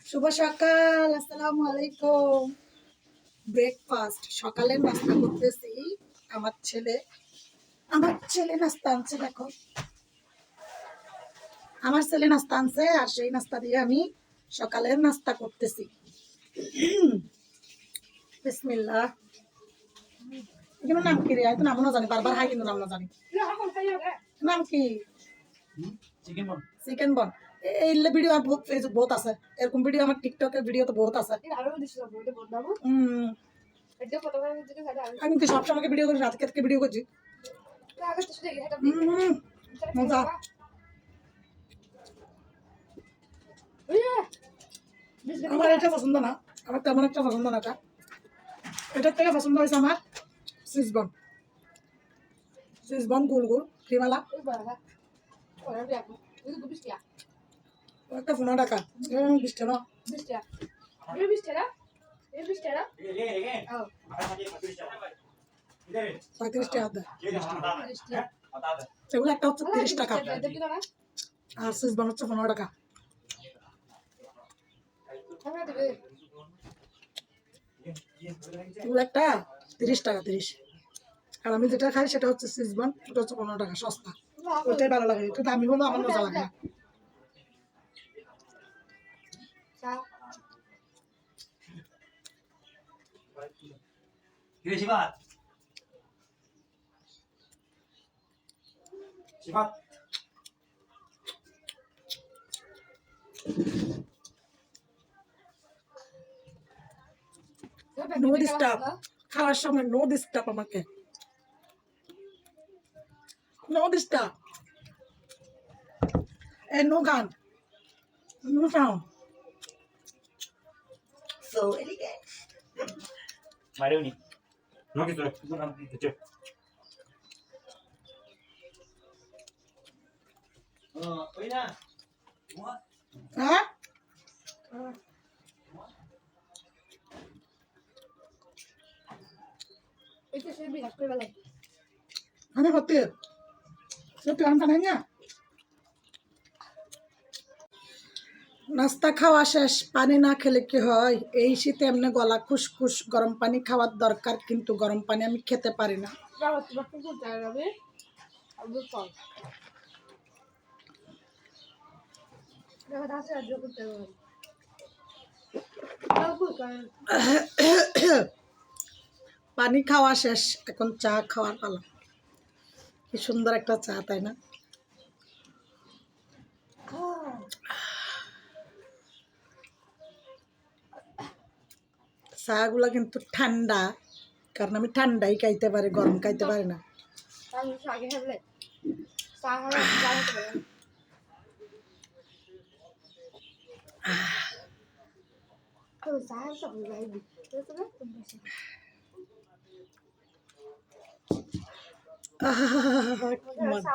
শুভ সকাল, আসসালামু আলাইকুম। ব্রেকফাস্ট সকালের নাস্তা করতেছি। আমার ছেলে আমার ছেলে নাস্তা আনছে, দেখো আমার ছেলে নাস্তা আনছে, আর সেই নাস্তা দিয়ে আমি সকালের নাস্তা করতেছি। বিসমিল্লাহ। এগুলোর নাম কি রে? আমি তো নামও না জানি, বারবার হাই কিন্তু নাম না জানি। নাম কি? চিকেন বন। এই ভিডিও আর বহুত ফেসবুক বহুত আছে, এরকম ভিডিও আমার টিকটকের ভিডিও তো বহুত আছে। আমি তো সবসময় ভিডিও করি, রাত থেকে ভিডিও করছি। মজা। আমার এটা পছন্দ না, আমার তেমন একটা পছন্দ না। এটার থেকে পছন্দ হয়েছে আমার সিজবন। সিজবন গোল গোল ক্রিমালা, একটা 15 টাকা। 20 টাকা 35 টাকা। সেগুলো একটা হচ্ছে 30 টাকা, আর সিজবন হচ্ছে 15 টাকা। এগুলো একটা 30 টাকা 30। আর আমি যেটা খাই সেটা হচ্ছে সিজবন, ওটা হচ্ছে 15 টাকা, সস্তা। ওইটাই ভালো লাগে, কিন্তু আমি হলো আমার মজা লাগে না। নো ডিস্টার্ব, খাওয়ার সময় নো ডিস্টার্ব, আমাকে নো ডিস্টার্ব, নো গান, নো সাউন্ড। সো এদিকে Marioni. No, que tú eres un antiguo. Oye, হ্যাঁ আমি হতে সত্যি গান নাই না। নাস্তা খাওয়া শেষ, পানি না খেলে কি হয়? এই শীতে এমনি গলা খুসখুস, গরম পানি খাওয়ার দরকার, কিন্তু গরম পানি আমি খেতে পারি না। পানি খাওয়া শেষ, এখন চা খাওয়ার পালা। কি সুন্দর একটা চা, তাই না? চা গুলা কিন্তু ঠান্ডা, কারণ আমি ঠান্ডাই খাইতে পারি, গরম খাইতে পারি না। মজা।